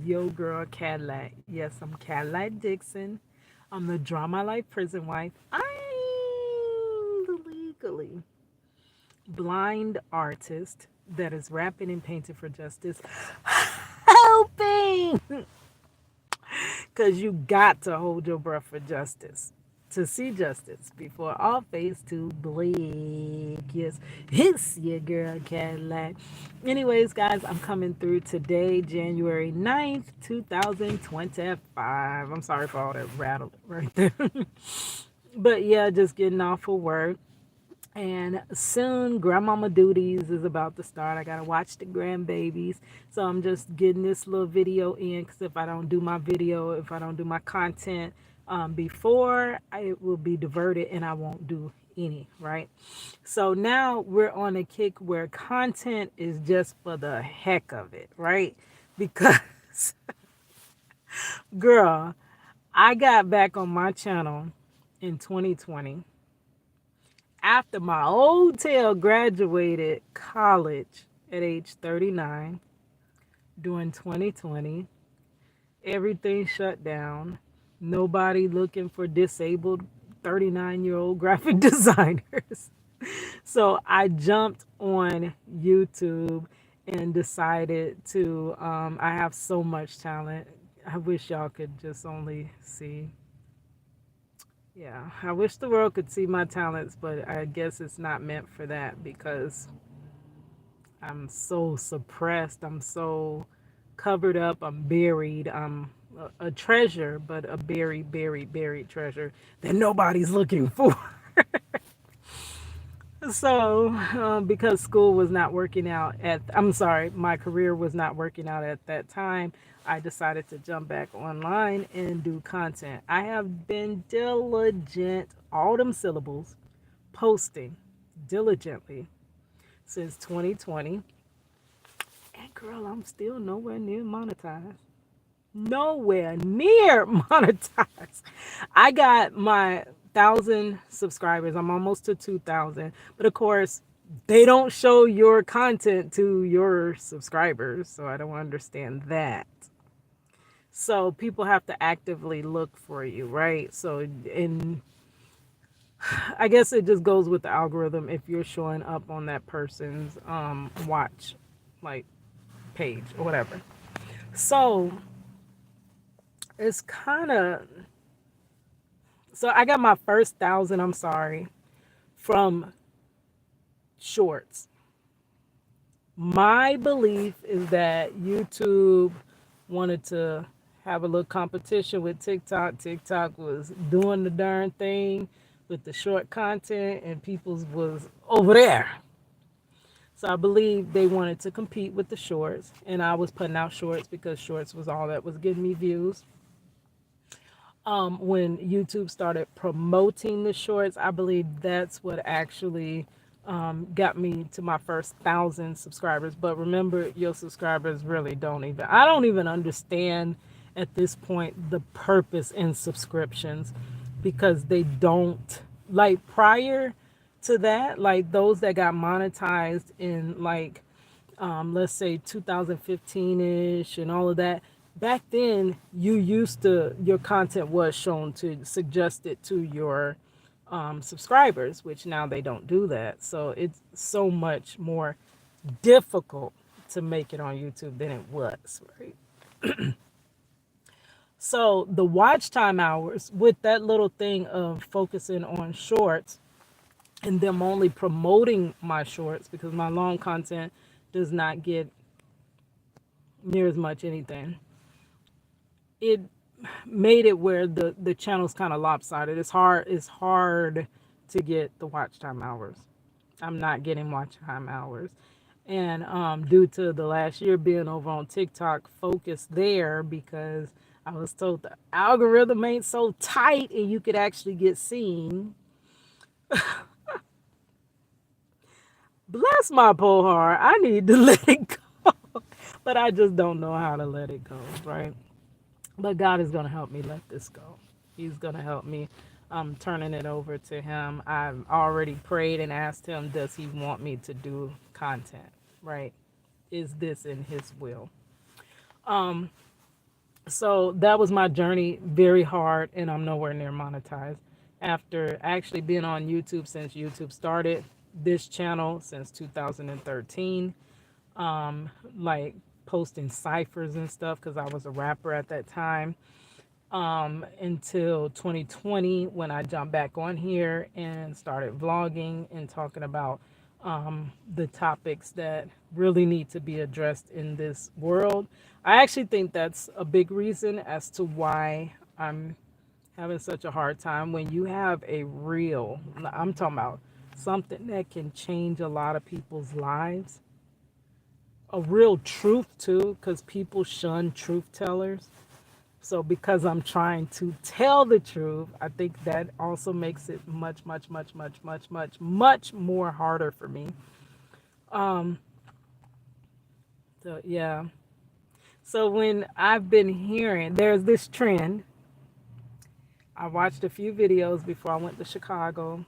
Yo girl Cadillac. Yes, I'm Cadillac Dixon. I'm the Drama Life prison wife. I'm the legally blind artist that is rapping and painting for justice. Helping! Because you got to hold your breath for justice. To see justice before all face to bleak. Yes, it's your girl Cadillac. Anyways, guys, I'm coming through today, January 9th, 2025. I'm sorry for all that rattle right there. But yeah, just getting off of work. And soon, grandmama duties is about to start. I gotta watch the grandbabies. So I'm just getting this little video in because if I don't do my video, if I don't do my content before, it will be diverted and I won't do any, right? So now we're on a kick where content is just for the heck of it, right? Because, girl, I got back on my channel in 2020 after my old tail graduated college at age 39 during 2020. Everything shut down. Nobody looking for disabled 39-year-old graphic designers. So I jumped on YouTube and decided to, I have so much talent. I wish y'all could just only see. Yeah, I wish the world could see my talents, but I guess it's not meant for that because I'm so suppressed. I'm so covered up. I'm buried. I'm a treasure, but a buried treasure that nobody's looking for. So, because school was not working out I'm sorry, my career was not working out at that time, I decided to jump back online and do content. I have been diligent, all them syllables, posting diligently since 2020. And girl, I'm still nowhere near monetized. Nowhere near monetized. I got my 1,000 subscribers. I'm almost to 2,000. But of course, they don't show your content to your subscribers. So I don't understand that. So people have to actively look for you, right? So, and I guess it just goes with the algorithm if you're showing up on that person's watch, like, page or whatever. So it's kind of, so I got my first 1,000, I'm sorry, from shorts. My belief is that YouTube wanted to have a little competition with TikTok. TikTok was doing the darn thing with the short content and people's was over there. So I believe they wanted to compete with the shorts, and I was putting out shorts because shorts was all that was getting me views. When YouTube started promoting the shorts, I believe that's what actually got me to my first 1,000 subscribers. But remember, your subscribers really don't even, I don't even understand at this point the purpose in subscriptions because they don't, like prior to that, like those that got monetized in like let's say 2015-ish and all of that, back then you used to, your content was shown to suggest it to your subscribers, which now they don't do that. So it's so much more difficult to make it on YouTube than it was, right? So the watch time hours with that little thing of focusing on shorts and them only promoting my shorts because my long content does not get near as much anything. It made it where the channel's kind of lopsided. It's hard to get the watch time hours. I'm not getting watch time hours. And due to the last year being over on TikTok, focus there because I was told the algorithm ain't so tight and you could actually get seen. Bless my poor heart. I need to let it go. But I just don't know how to let it go, right? But God is going to help me let this go. He's going to help me. I'm turning it over to him. I've already prayed and asked him, does he want me to do content, right? Is this in his will? So that was my journey, very hard, and I'm nowhere near monetized. After actually being on YouTube since YouTube started, this channel since 2013, like posting ciphers and stuff because I was a rapper at that time, until 2020 when I jumped back on here and started vlogging and talking about the topics that really need to be addressed in this world. I actually think that's a big reason as to why I'm having such a hard time. When you have a real, I'm talking about something that can change a lot of people's lives, a real truth too, because people shun truth tellers. So because I'm trying to tell the truth, I think that also makes it much, much, much, much, much, much, much more harder for me. Um, so yeah. So when I've been hearing there's this trend, I watched a few videos before I went to Chicago,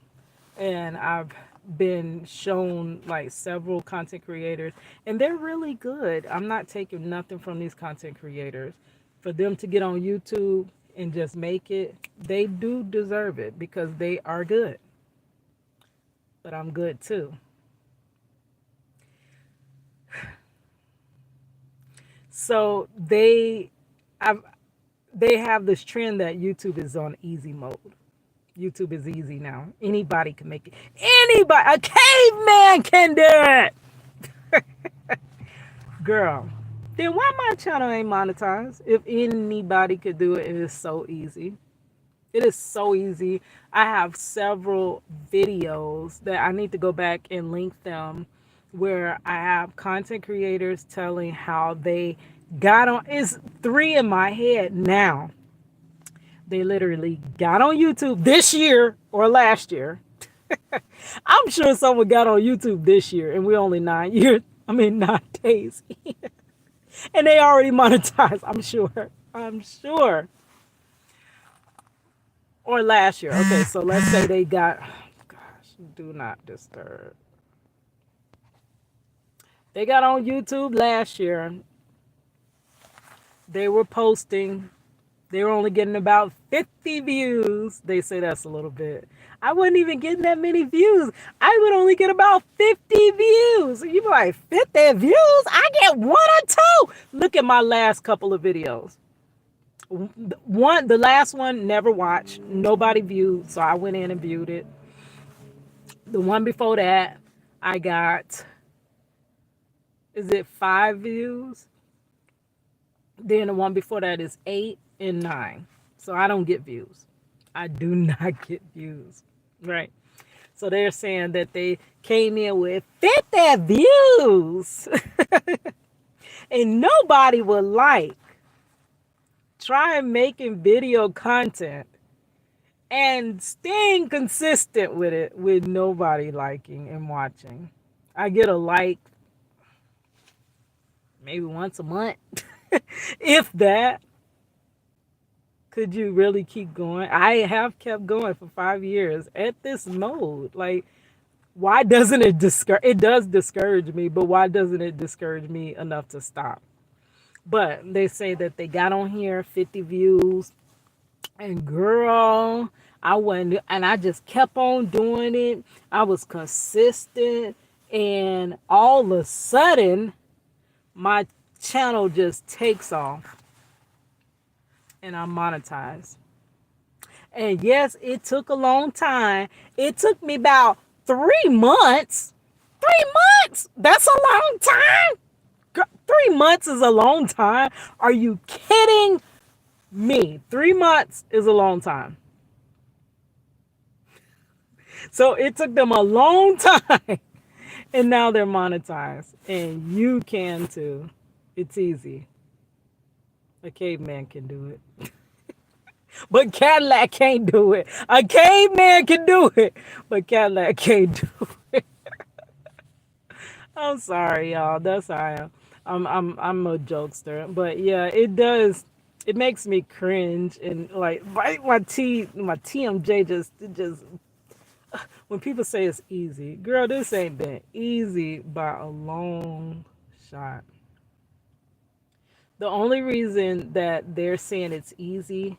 and I've been shown like several content creators, and they're really good. I'm not taking nothing from these content creators. For them to get on YouTube and just make it, they do deserve it because they are good. But I'm good too. So I've, they have this trend that YouTube is on easy mode. YouTube is easy now. Anybody can make it. Anybody, a caveman can do it. Girl, then why my channel ain't monetized? If anybody could do it, it is so easy. It is so easy. I have several videos that I need to go back and link them where I have content creators telling how they got on. It's three in my head now. They literally got on YouTube this year or last year. I'm sure someone got on YouTube this year and we're only 9 years. I mean, 9 days. And they already monetized. I'm sure. I'm sure. Or last year. Okay, so let's say they got, gosh, do not disturb. They got on YouTube last year. They were posting. They were only getting about 50 views. They say that's a little bit. I wasn't even getting that many views. I would only get about 50 views. You be like, 50 views? I get one or two. Look at my last couple of videos. The last one, never watched. Nobody viewed, so I went in and viewed it. The one before that, I got, is it 5 views? Then the one before that is 8 and 9. So I don't get views. I do not get views. Right. So they're saying that they came in with 50 views. And nobody would like. Try making video content and staying consistent with it with nobody liking and watching. I get a like maybe once a month. If that. Could you really keep going? I have kept going for 5 years at this mode. Like, why doesn't it discourage? It does discourage me, but why doesn't it discourage me enough to stop? But they say that they got on here 50 views, and girl, I went and I just kept on doing it. I was consistent, and all of a sudden, my channel just takes off, and I'm monetized. And yes, it took a long time. It took me about 3 months. 3 months? That's a long time. 3 months is a long time. Are you kidding me? 3 months is a long time. So it took them a long time. And now they're monetized. And you can too. It's easy. A caveman can do it. But Cadillac can't do it. A caveman can do it, but Cadillac can't do it. I'm sorry, y'all. That's how I am. I'm a jokester, but yeah, it does. It makes me cringe and like my TMJ just when people say it's easy, girl, this ain't been easy by a long shot. The only reason that they're saying it's easy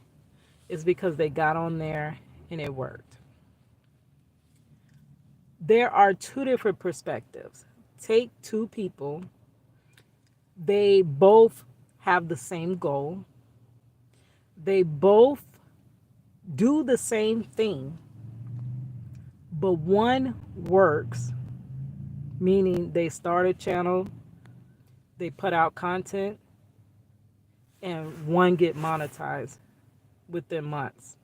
is because they got on there and it worked. There are two different perspectives. Take two people, they both have the same goal, they both do the same thing, but one works, meaning they start a channel, they put out content, and one get monetized within months.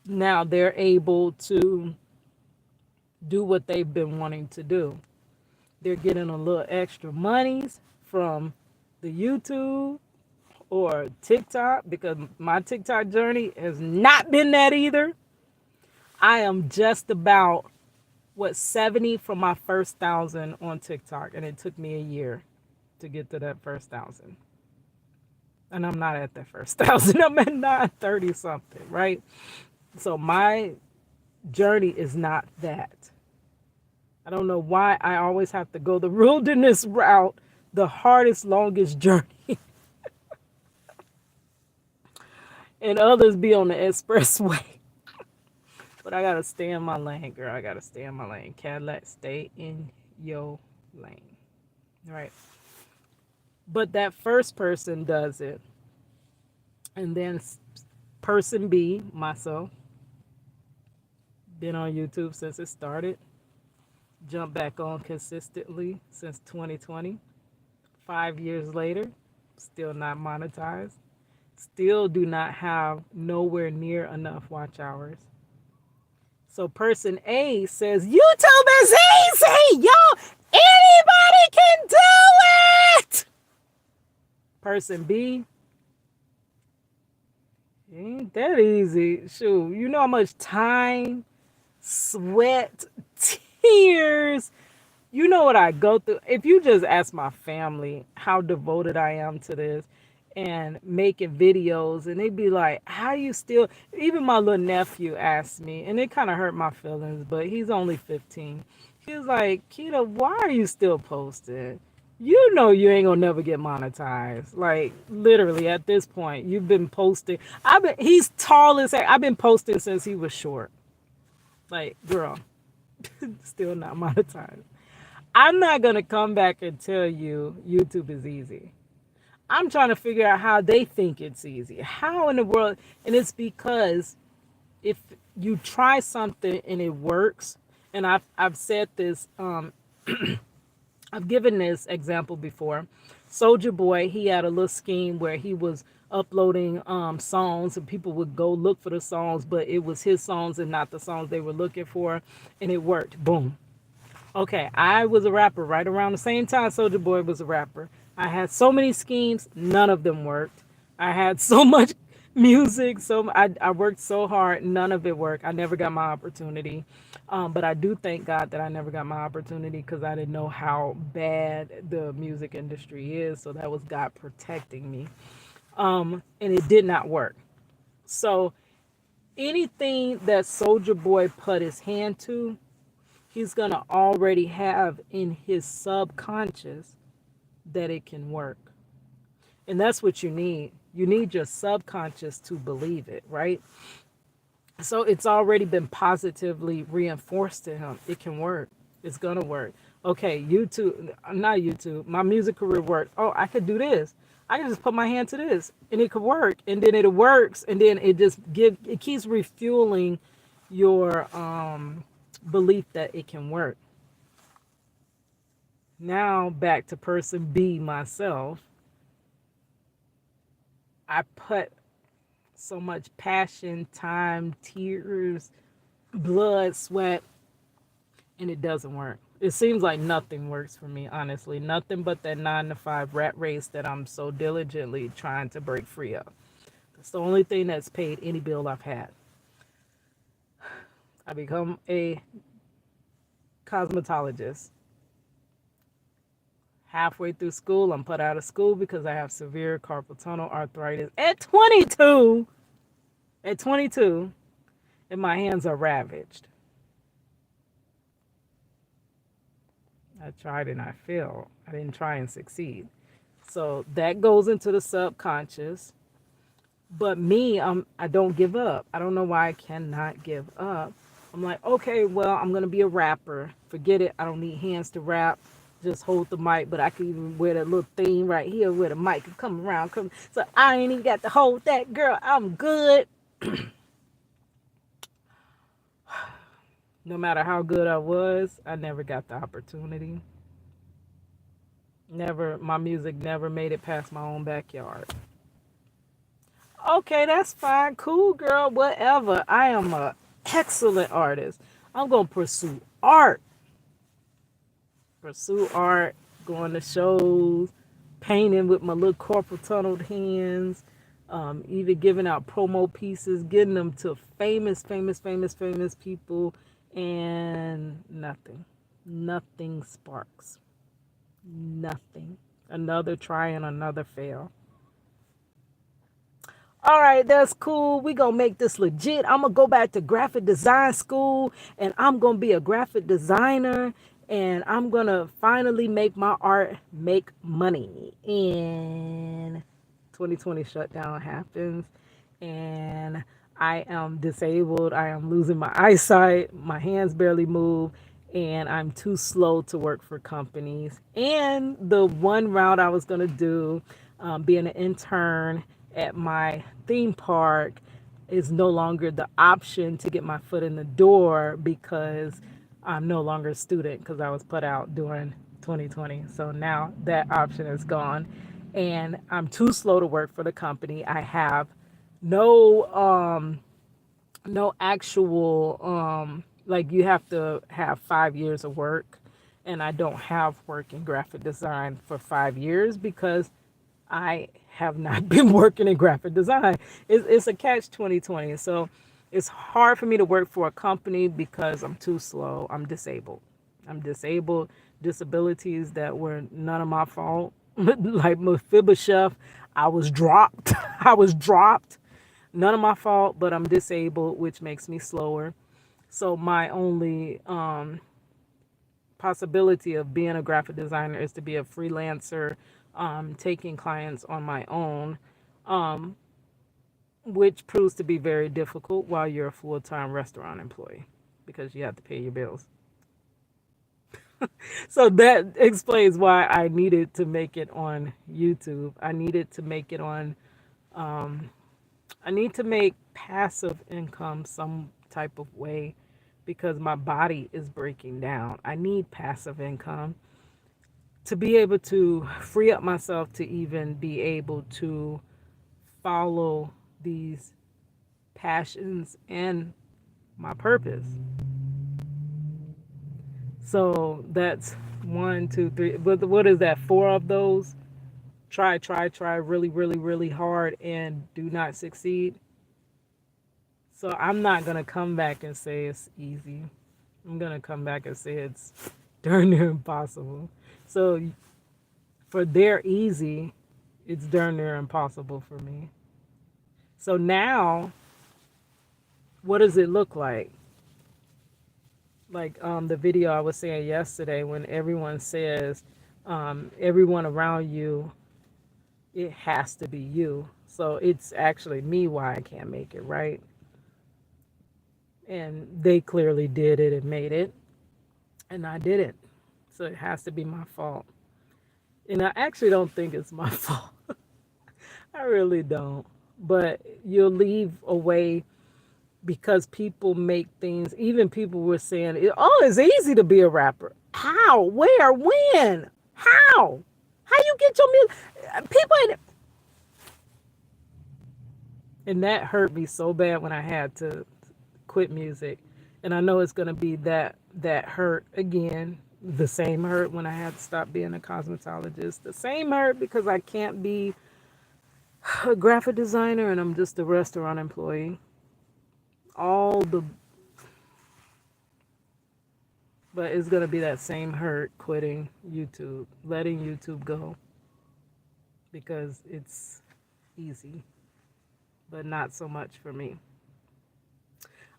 Now they're able to do what they've been wanting to do. They're getting a little extra monies from the YouTube or TikTok, because my TikTok journey has not been that either. I am just about 70 from my first 1,000 on TikTok, and it took me a year to get to that first 1,000. And I'm not at that first 1,000. I'm at 930 something, right? So my journey is not that. I don't know why I always have to go the wilderness route, the hardest, longest journey, and others be on the expressway. But I gotta stay in my lane, girl. I gotta stay in my lane. Cadillac, stay in your lane. Right. But that first person does it. And then person B, myself, been on YouTube since it started. Jump back on consistently since 2020. 5 years later, still not monetized. Still do not have nowhere near enough watch hours. So person A says, YouTube is easy, yo. Anybody can do it. Person B, ain't that easy. Shoot, you know how much time, sweat, tears, you know what I go through. If you just ask my family how devoted I am to this and making videos, and they'd be like, how you still, even my little nephew asked me, and it kind of hurt my feelings, but he's only 15. He was like, Keita, why are you still posting? You know you ain't gonna never get monetized. Like, literally at this point, you've been posting. He's tall as heck. I've been posting since he was short. Like, girl, still not monetized. I'm not gonna come back and tell you YouTube is easy. I'm trying to figure out how they think it's easy. How in the world? And it's because if you try something and it works, and I've said this, I've given this example before. Soldier Boy, he had a little scheme where he was uploading songs, and people would go look for the songs, but it was his songs and not the songs they were looking for, and it worked. Boom. Okay, I was a rapper right around the same time Soldier Boy was a rapper. I had so many schemes, none of them worked. I had so much music, so I worked so hard, none of it worked. I never got my opportunity. But I do thank God that I never got my opportunity, because I didn't know how bad the music industry is. So that was God protecting me. And it did not work. So anything that Soldier Boy put his hand to, he's going to already have in his subconscious that it can work. And that's what you need. You need your subconscious to believe it, right? So it's already been positively reinforced to him. It can work. It's going to work. Okay, YouTube, not YouTube, my music career worked. Oh, I could do this. I can just put my hand to this and it could work. And then it works. And then it just it keeps refueling your belief that it can work. Now back to person B, myself. I put so much passion, time, tears, blood, sweat, and it doesn't work. It seems like nothing works for me, honestly. Nothing but that 9-to-5 rat race that I'm so diligently trying to break free of. That's the only thing that's paid any bill I've had. I become a cosmetologist. Halfway through school, I'm put out of school because I have severe carpal tunnel arthritis at 22. At 22, and my hands are ravaged. I tried and I failed. I didn't try and succeed. So that goes into the subconscious. But me, I don't give up. I don't know why I cannot give up. I'm like, okay, well, I'm gonna be a rapper. Forget it. I don't need hands to rap. Just hold the mic, but I can even wear that little thing right here where the mic can come around. So I ain't even got to hold that, girl. I'm good. No matter how good I was, I never got the opportunity. Never, my music never made it past my own backyard. Okay, that's fine. Cool, girl. Whatever. I am a excellent artist. I'm gonna pursue art. Pursue art. Going to shows. Painting with my little carpal tunneled hands. Even giving out promo pieces. Getting them to famous people. And nothing. Nothing sparks. Nothing. Another try and another fail. All right, that's cool. We gonna make this legit. I'm gonna go back to graphic design school and I'm gonna be a graphic designer and I'm gonna finally make my art make money. And 2020 shutdown happens and I am disabled. I am losing my eyesight. My hands barely move and I'm too slow to work for companies. And the one route I was gonna do, being an intern at my theme park, is no longer the option to get my foot in the door because I'm no longer a student because I was put out during 2020. So now that option is gone and I'm too slow to work for the company. I have no no actual like you have to have 5 years of work and I don't have work in graphic design for 5 years because I have not been working in graphic design. It's a catch 2020. So it's hard for me to work for a company because I'm too slow. I'm disabled. I'm disabled. Disabilities that were none of my fault. Like Mephibosheth, I was dropped. I was dropped. None of my fault, but I'm disabled, which makes me slower. So my only possibility of being a graphic designer is to be a freelancer, taking clients on my own, um, which proves to be very difficult while you're a full-time restaurant employee because you have to pay your bills. So that explains why I needed to make it on YouTube. I needed to make it on, I need to make passive income some type of way because my body is breaking down. I need passive income to be able to free up myself to even be able to follow these passions and my purpose. So that's one, two, three. But what is that? Four of those. Try really hard and do not succeed. So I'm not gonna come back and say it's easy. I'm gonna come back and say it's darn near impossible. So for their easy, it's darn near impossible for me. So now, what does it look like? Like the video I was saying yesterday when everyone says, everyone around you, it has to be you. So it's actually me why I can't make it, right? And they clearly did it and made it, and I didn't. So it has to be my fault. And I actually don't think it's my fault. I really don't. But you'll leave away because people make things, even people were saying, oh, it's easy to be a rapper. How? Where? When? How? How you get your music? People ain't. And that hurt me so bad when I had to quit music. And I know it's going to be that hurt again, the same hurt when I had to stop being a cosmetologist, the same hurt because I can't be a graphic designer and I'm just a restaurant employee. All the, but it's going to be that same hurt quitting YouTube, letting YouTube go because it's easy, but not so much for me.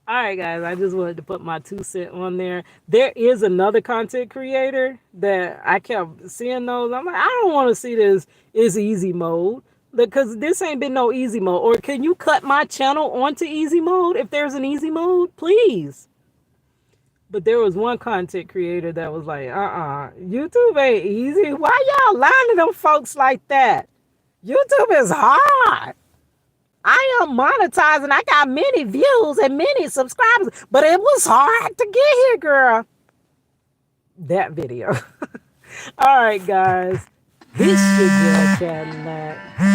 All right, guys, I just wanted to put my 2 cent on there. There is another content creator that I kept seeing those. I'm like, I don't want to see this is easy mode because this ain't been no easy mode. Or can you cut my channel onto easy mode if there's an easy mode, please? But there was one content creator that was like, YouTube ain't easy. Why y'all lying to them folks like that? YouTube is hard. I am monetizing. I got many views and many subscribers, but it was hard to get here, girl. That video. All right, guys. This your girl Cadillac.